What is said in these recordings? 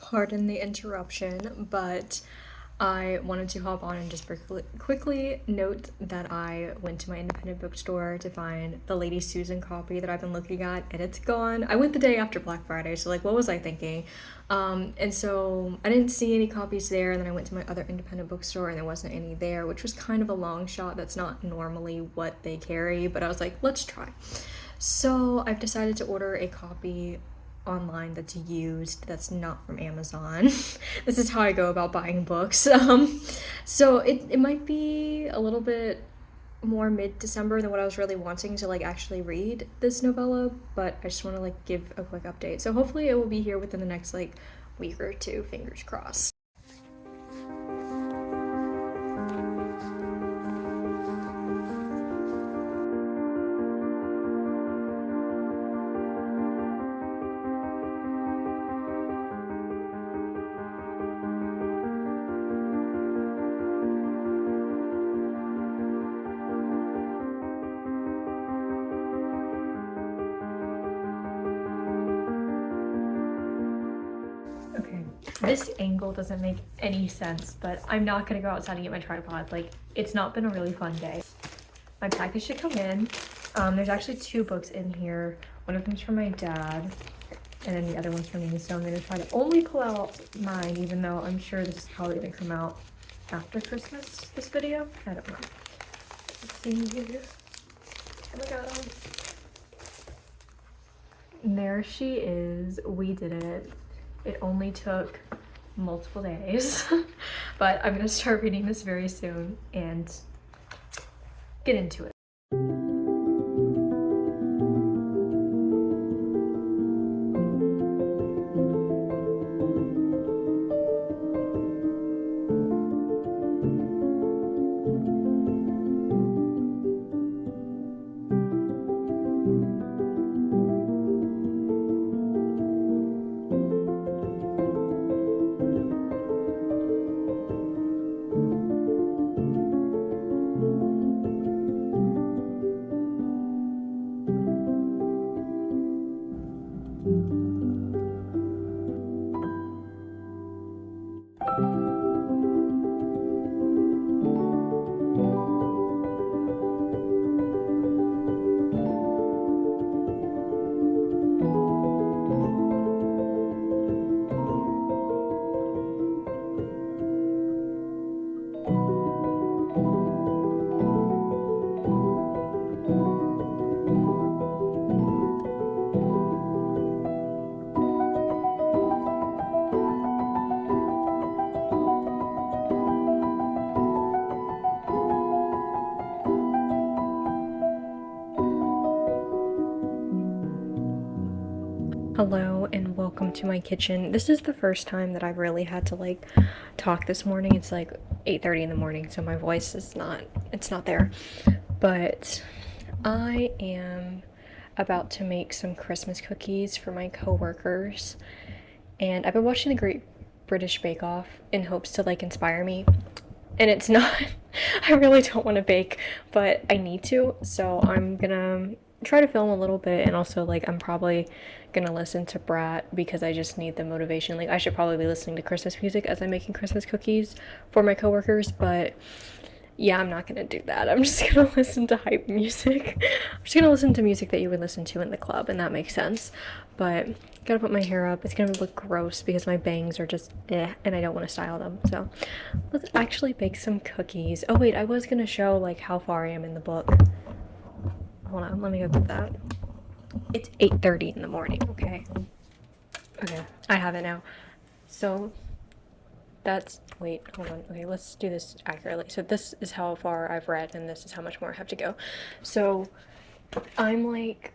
Pardon the interruption, but I wanted to hop on and just quickly note that I went to my independent bookstore to find the Lady Susan copy that I've been looking at, and it's gone. I went the day after Black Friday, so like, what was I thinking? And so I didn't see any copies there, and then I went to my other independent bookstore and there wasn't any there, which was kind of a long shot. That's not normally what they carry, but I was like, let's try. So I've decided to order a copy online that's used, that's not from Amazon. This is how I go about buying books. So it might be a little bit more mid-December than what I was really wanting to like actually read this novella, but I just want to like give a quick update. So hopefully it will be here within the next like week or two, fingers crossed. Okay, this angle doesn't make any sense, but I'm not gonna go outside and get my tripod. Like, it's not been a really fun day. My package should come in. There's actually 2 books in here. One of them's from my dad, and then the other one's from me, so I'm gonna try to only pull out mine, even though I'm sure this is probably gonna come out after Christmas, this video. I don't know. Let's see here. Oh my god. And there she is. We did it. It only took multiple days, but I'm gonna start reading this very soon and get into it. Hello and welcome to my kitchen. This is the first time that I've really had to like talk this morning. It's like 8:30 in the morning, so my voice is not there. But I am about to make some Christmas cookies for my coworkers. And I've been watching the Great British Bake Off in hopes to like inspire me. And it's not I really don't want to bake, but I need to. So I'm gonna try to film a little bit, and also like I'm probably gonna listen to Brat because I just need the motivation. Like I should probably be listening to Christmas music as I'm making Christmas cookies for my coworkers, but yeah, I'm not gonna do that. I'm just gonna listen to hype music. I'm just gonna listen to music that you would listen to in the club, and that makes sense. But gotta put my hair up. It's gonna look gross because my bangs are just and I don't want to style them. So let's actually bake some cookies. Oh wait, I was gonna show like how far I am in the book. Hold on, let me go get that. It's 8:30 in the morning, okay? Okay, I have it now. So that's, wait, hold on. Okay, let's do this accurately. So this is how far I've read, and this is how much more I have to go. So I'm like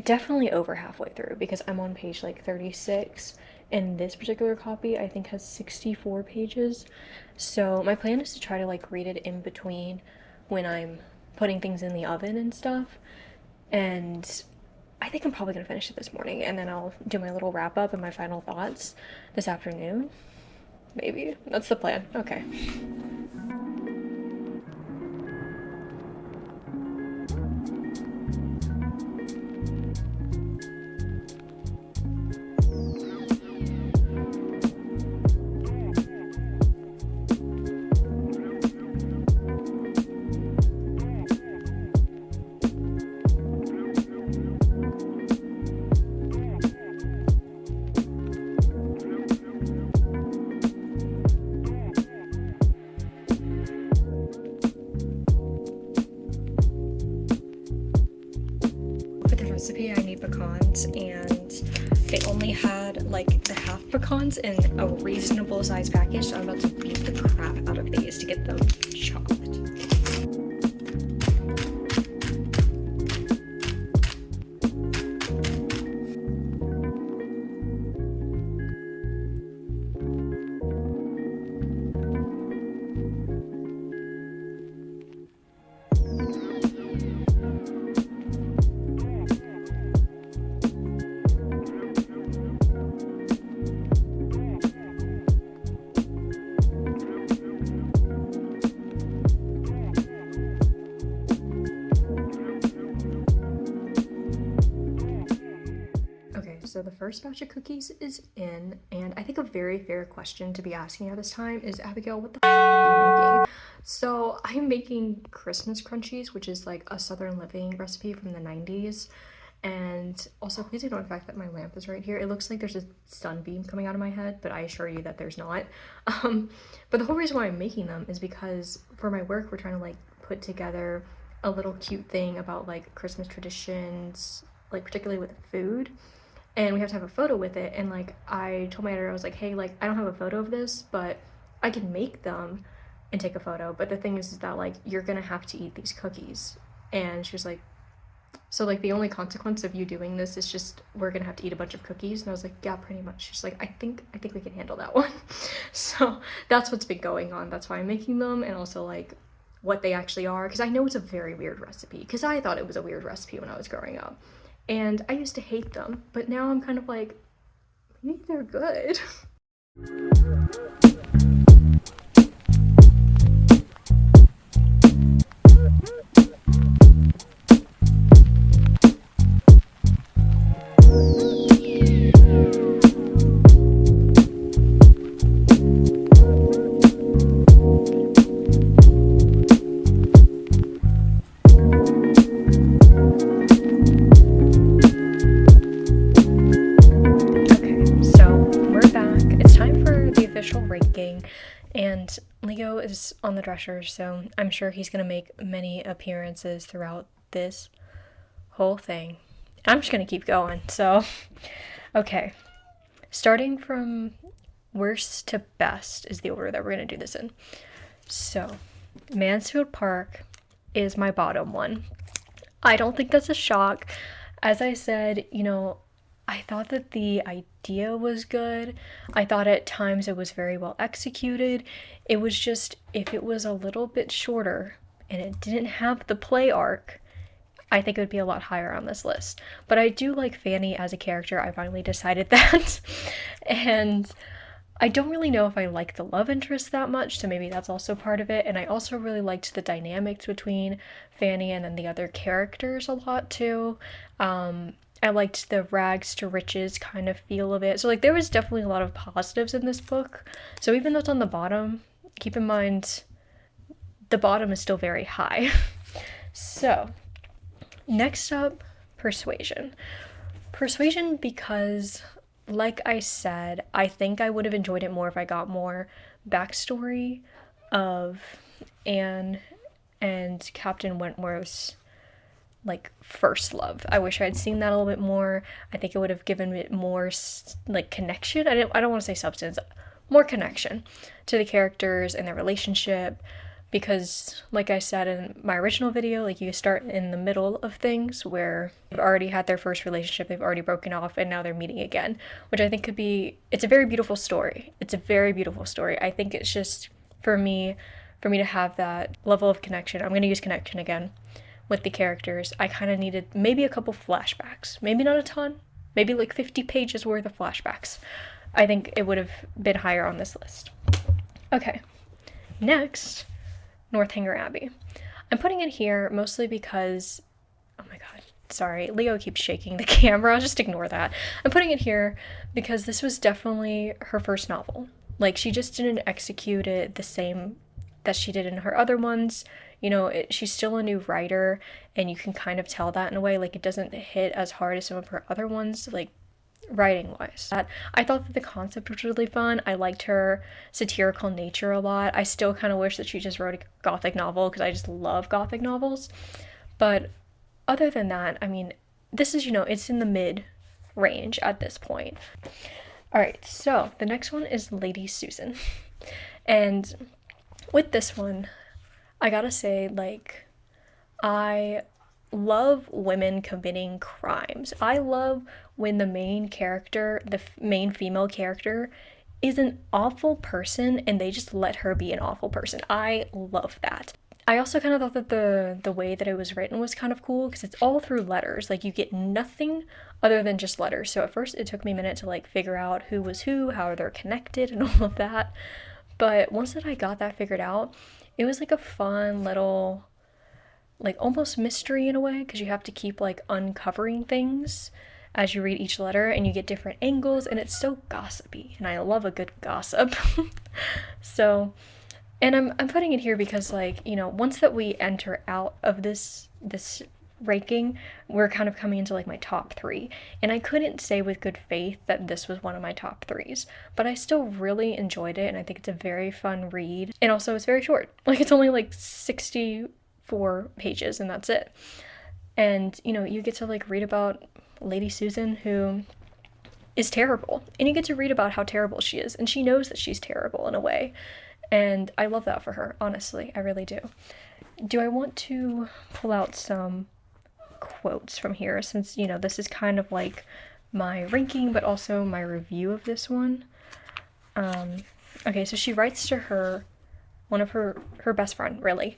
definitely over halfway through because I'm on page like 36, and this particular copy I think has 64 pages. So my plan is to try to like read it in between when I'm putting things in the oven and stuff. And I think I'm probably gonna finish it this morning, and then I'll do my little wrap up and my final thoughts this afternoon. Maybe. That's the plan. Okay. For the recipe, I need pecans, and they only had like the half pecans in a reasonable size package, so I'm about to beat the crap out of these to get them chopped. So the first batch of cookies is in, and I think a very fair question to be asking at this time is, Abigail, what the f are you making? So I'm making Christmas crunchies, which is like a Southern Living recipe from the 90s. And also, please ignore the fact that my lamp is right here. It looks like there's a sunbeam coming out of my head, but I assure you that there's not. But the whole reason why I'm making them is because for my work, we're trying to like put together a little cute thing about like Christmas traditions, like particularly with food, and we have to have a photo with it. And like I told my editor, I was like, hey, like I don't have a photo of this, but I can make them and take a photo. But the thing is that like you're gonna have to eat these cookies. And she was like, so like the only consequence of you doing this is just we're gonna have to eat a bunch of cookies. And I was like, yeah, pretty much. She's like, I think we can handle that one. So that's what's been going on. That's why I'm making them, and also like what they actually are, because I know it's a very weird recipe, because I thought it was a weird recipe when I was growing up. And I used to hate them, but now I'm kind of like, maybe they're good. And Leo is on the dresser, so I'm sure he's going to make many appearances throughout this whole thing. I'm just going to keep going. So, okay. Starting from worst to best is the order that we're going to do this in. So, Mansfield Park is my bottom one. I don't think that's a shock. As I said, you know, I thought that the idea was good. I thought at times it was very well executed. It was just, if it was a little bit shorter and it didn't have the play arc, I think it would be a lot higher on this list. But I do like Fanny as a character. I finally decided that. And I don't really know if I like the love interest that much, so maybe that's also part of it. And I also really liked the dynamics between Fanny and then the other characters a lot too. I liked the rags to riches kind of feel of it. So like there was definitely a lot of positives in this book. So even though it's on the bottom, keep in mind the bottom is still very high. So next up, Persuasion. Persuasion because, like I said, I think I would have enjoyed it more if I got more backstory of Anne and Captain Wentworth's like first love. I wish I had seen that a little bit more. I think it would have given it more like connection. I don't want to say substance, more connection to the characters and their relationship. Because, like I said in my original video, like you start in the middle of things where they've already had their first relationship, they've already broken off, and now they're meeting again, which I think could be, it's a very beautiful story. It's a very beautiful story. I think it's just, for me to have that level of connection, I'm going to use connection again with the characters. I kind of needed maybe a couple flashbacks. Maybe not a ton, maybe like 50 pages worth of flashbacks. I think it would have been higher on this list. Okay, next, Northanger Abbey. I'm putting it here mostly because, oh my god, sorry, Leo keeps shaking the camera, just ignore that. I'm putting it here because this was definitely her first novel. Like, she just didn't execute it the same that she did in her other ones. You know, she's still a new writer, and you can kind of tell that in a way. Like, it doesn't hit as hard as some of her other ones, like, writing-wise. I thought that the concept was really fun. I liked her satirical nature a lot. I still kind of wish that she just wrote a gothic novel, because I just love gothic novels. But other than that, I mean, this is, you know, it's in the mid-range at this point. Alright, so the next one is Lady Susan. And with this one, I gotta say, like, I love women committing crimes. I love when the main character, the main female character, is an awful person and they just let her be an awful person. I love that. I also kind of thought that the way that it was written was kind of cool because it's all through letters. Like, you get nothing other than just letters. So at first it took me a minute to like figure out who was who, how they're connected, and all of that. But once that I got that figured out, it was like a fun little, like, almost mystery in a way, because you have to keep like uncovering things as you read each letter, and you get different angles, and it's so gossipy, and I love a good gossip. So, and I'm putting it here because, like, you know, once that we enter out of this ranking, we're kind of coming into like my top 3, and I couldn't say with good faith that this was one of my top 3s, but I still really enjoyed it, and I think it's a very fun read, and also it's very short. Like, it's only like 64 pages, and that's it. And, you know, you get to like read about Lady Susan, who is terrible, and you get to read about how terrible she is, and she knows that she's terrible in a way, and I love that for her, honestly. I really do. Do I want to pull out some quotes from here, since, you know, this is kind of like my ranking but also my review of this one? Okay, so she writes to one of her best friend, really,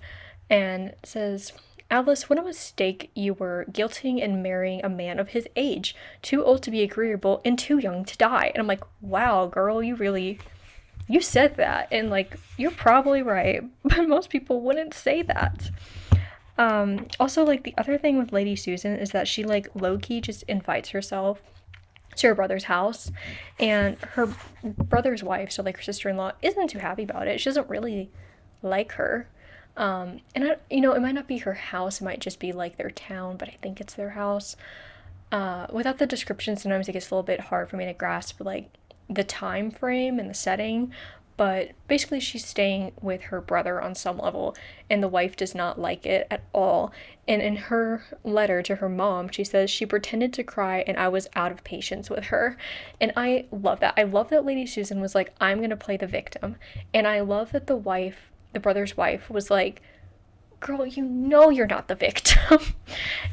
and says, "Alice, what a mistake you were, guilting and marrying a man of his age, too old to be agreeable and too young to die." And I'm like, wow, girl, you said that, and like, you're probably right, but most people wouldn't say that. Also, like, the other thing with Lady Susan is that she like low-key just invites herself to her brother's house, and her brother's wife, so like her sister-in-law, isn't too happy about it. She doesn't really like her. And you know, it might not be her house, it might just be like their town, but I think it's their house. Without the description, sometimes it gets a little bit hard for me to grasp like the time frame and the setting, but basically she's staying with her brother on some level, and the wife does not like it at all. And in her letter to her mom, she says she pretended to cry and I was out of patience with her. And I love that. I love that Lady Susan was like, I'm gonna play the victim. And I love that the brother's wife, was like, girl, you know you're not the victim.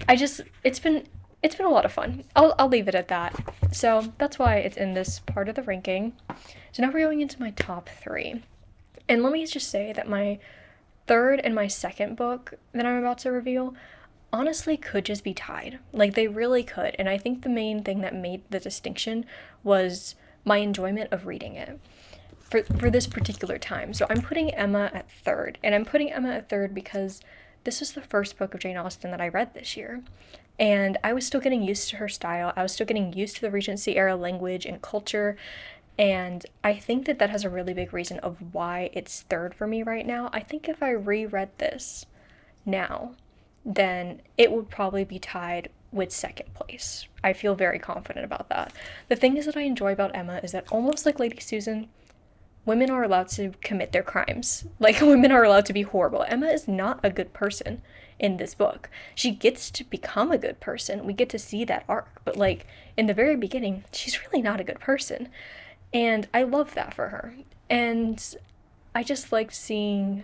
It's it's been a lot of fun. I'll leave it at that. So that's why it's in this part of the ranking. So now we're going into my top 3. And let me just say that my third and my second book that I'm about to reveal honestly could just be tied. Like, they really could. And I think the main thing that made the distinction was my enjoyment of reading it for this particular time. So I'm putting Emma at third. And I'm putting Emma at third because this was the first book of Jane Austen that I read this year. And I was still getting used to her style. I was still getting used to the Regency era language and culture. And I think that that has a really big reason of why it's third for me right now. I think if I reread this now, then it would probably be tied with second place. I feel very confident about that. The thing is that I enjoy about Emma is that, almost like Lady Susan, women are allowed to commit their crimes. Like, women are allowed to be horrible. Emma is not a good person in this book. She gets to become a good person. We get to see that arc. But, like, in the very beginning, she's really not a good person. And I love that for her. And I just liked seeing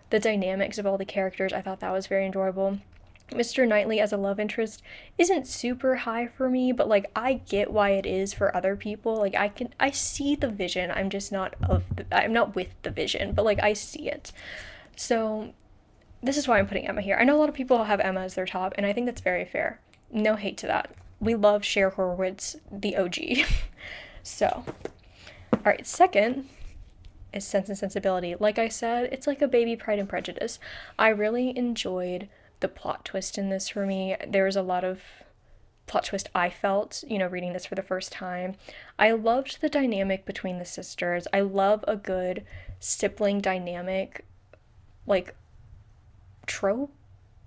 the dynamics of all the characters. I thought that was very enjoyable. Mr. Knightley as a love interest isn't super high for me, but, like, I get why it is for other people. Like, I see the vision. I'm just I'm not with the vision, but, like, I see it. So this is why I'm putting Emma here. I know a lot of people have Emma as their top, and I think that's very fair. No hate to that. We love Cher Horowitz, the OG. So, all right, second is Sense and Sensibility. Like I said, it's like a baby Pride and Prejudice. I really enjoyed the plot twist in this for me. There was a lot of plot twist I felt, reading this for the first time. I loved the dynamic between the sisters. I love a good sibling dynamic, like, trope?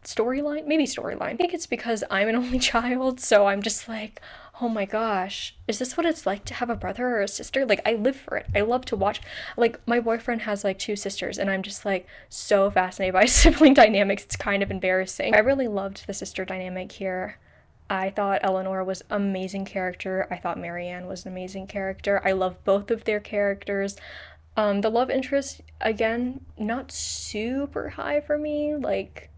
Storyline? Maybe storyline. I think it's because I'm an only child, so I'm just like, oh my gosh, is this what it's like to have a brother or a sister? Like, I live for it. I love to watch. Like, my boyfriend has, like, 2 sisters, and I'm just, like, so fascinated by sibling dynamics. It's kind of embarrassing. I really loved the sister dynamic here. I thought Eleanor was an amazing character. I thought Marianne was an amazing character. I love both of their characters. The love interest, again, not super high for me. Like,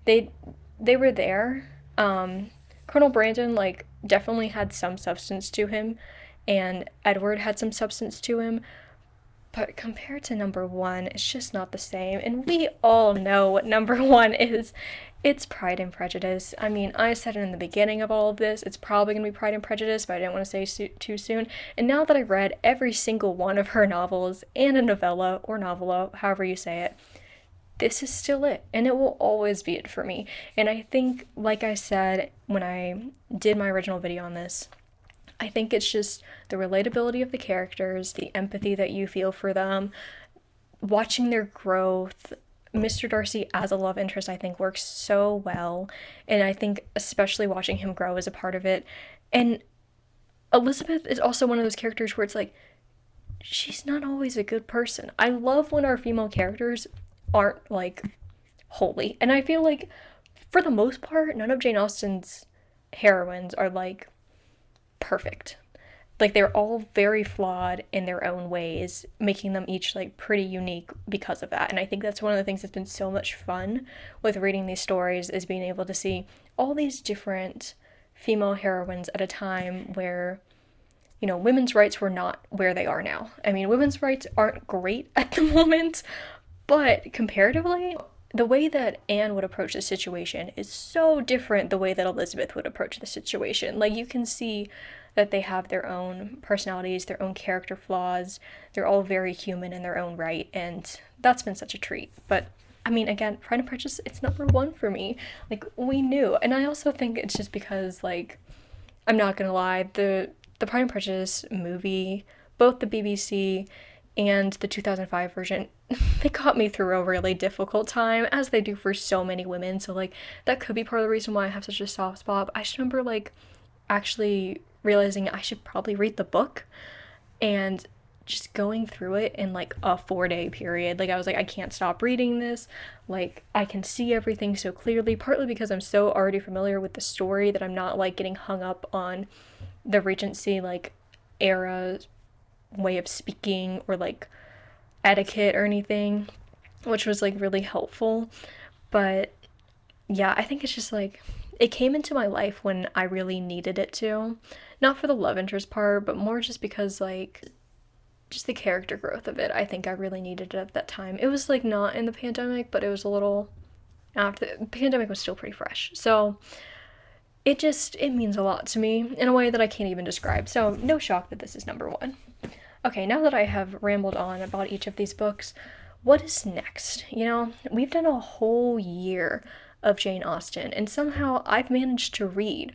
they were there. Colonel Brandon, like, definitely had some substance to him, and Edward had some substance to him, but compared to number 1, it's just not the same. And we all know what number 1 is. It's Pride and Prejudice. I mean, I said it in the beginning of all of this, it's probably gonna be Pride and Prejudice, but I didn't want to say too soon. And now that I've read every single one of her novels, and a novella, or novella, however you say it, this is still it, and it will always be it for me. And I think, like I said when I did my original video on this, I think it's just the relatability of the characters, the empathy that you feel for them, watching their growth. Mr. Darcy as a love interest, I think, works so well, and I think especially watching him grow is a part of it. And Elizabeth is also one of those characters where it's like, she's not always a good person. I love when our female characters aren't, like, holy. And I feel like, for the most part, none of Jane Austen's heroines are, like, perfect. Like, they're all very flawed in their own ways, making them each, like, pretty unique because of that. And I think that's one of the things that's been so much fun with reading these stories, is being able to see all these different female heroines at a time where, women's rights were not where they are now. I mean, women's rights aren't great at the moment, but comparatively, the way that Anne would approach the situation is so different the way that Elizabeth would approach the situation. Like, you can see that they have their own personalities, their own character flaws. They're all very human in their own right, and that's been such a treat. But, I mean, again, Pride and Prejudice, it's number 1 for me. Like, we knew. And I also think it's just because, like, I'm not gonna lie, the Pride and Prejudice movie, both the BBC and the 2005 version, they got me through a really difficult time, as they do for so many women. So, like, that could be part of the reason why I have such a soft spot. I just remember, like, actually realizing I should probably read the book, and just going through it in, like, a 4-day period. Like, I was like, I can't stop reading this. Like, I can see everything so clearly, partly because I'm so already familiar with the story that I'm not, like, getting hung up on the Regency, like, era way of speaking or, like, etiquette or anything, which was, like, really helpful. But yeah, I think it's just, like, it came into my life when I really needed it to. Not for the love interest part, but more just because, like, just the character growth of it. I think I really needed it at that time. It was, like, not in the pandemic, but it was a little after. The pandemic was still pretty fresh. So it means a lot to me in a way that I can't even describe. So no shock that this is number one. Okay, now that I have rambled on about each of these books, what is next? You know, we've done a whole year of Jane Austen, and somehow I've managed to read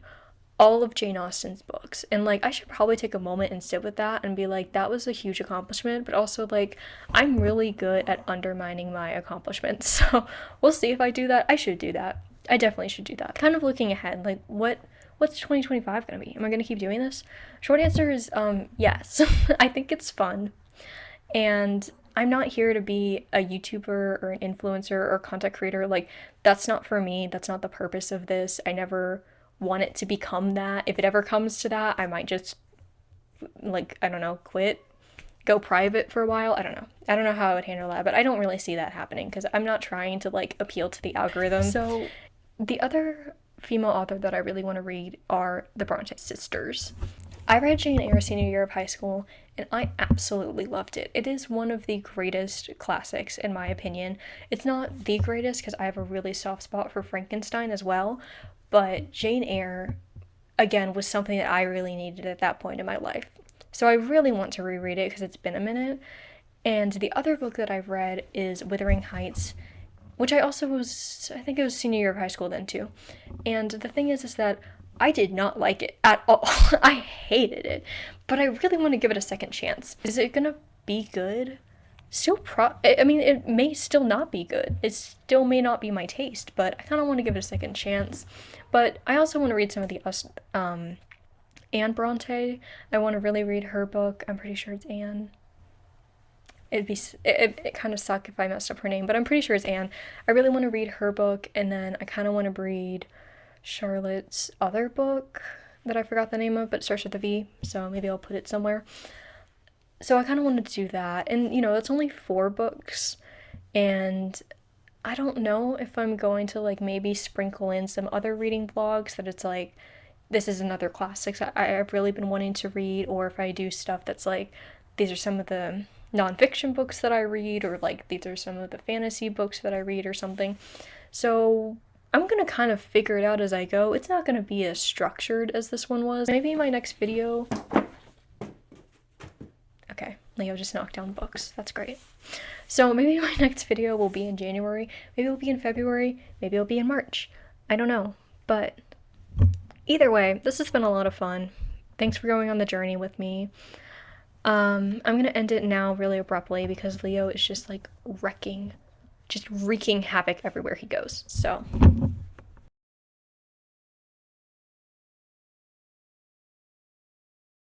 all of Jane Austen's books. And, like, I should probably take a moment and sit with that and be like, that was a huge accomplishment, but also, like, I'm really good at undermining my accomplishments. So we'll see if I do that. I should do that. I definitely should do that. Kind of looking ahead, like, what's 2025 gonna be? Am I gonna keep doing this? Short answer is yes. I think it's fun. And I'm not here to be a YouTuber or an influencer or content creator. Like, that's not for me. That's not the purpose of this. I never want it to become that. If it ever comes to that, I might just, like, I don't know, quit, go private for a while. I don't know. I don't know how I would handle that, but I don't really see that happening because I'm not trying to, like, appeal to the algorithm. So the other female author that I really want to read are the Bronte sisters. I read Jane Eyre senior year of high school, and I absolutely loved it. It is one of the greatest classics, in my opinion. It's not the greatest, because I have a really soft spot for Frankenstein as well, but Jane Eyre, again, was something that I really needed at that point in my life. So I really want to reread it, because it's been a minute. And the other book that I've read is Wuthering Heights, which I think it was senior year of high school then too. And the thing is that I did not like it at all. I hated it, but I really want to give it a second chance. Is it gonna be good? I mean, it may still not be good. It still may not be my taste, but I kind of want to give it a second chance. But I also want to read some of the Anne Bronte. I want to really read her book. I'm pretty sure it's Anne. It kind of suck if I messed up her name, but I'm pretty sure it's Anne. I really want to read her book, and then I kind of want to read Charlotte's other book that I forgot the name of, but it starts with a V, so maybe I'll put it somewhere. So I kind of wanted to do that, and, you know, it's only 4 books, and I don't know if I'm going to, like, maybe sprinkle in some other reading vlogs that it's like, this is another classics I've really been wanting to read, or if I do stuff that's like, these are some of the nonfiction books that I read, or, like, these are some of the fantasy books that I read or something. So I'm gonna kind of figure it out as I go. It's not gonna be as structured as this one was. Maybe my next video... Okay, Leo just knocked down books. That's great. So maybe my next video will be in January, maybe it'll be in February, maybe it'll be in March. I don't know, but either way, this has been a lot of fun. Thanks for going on the journey with me. I'm gonna end it now really abruptly because Leo is just, like, wreaking havoc everywhere he goes. So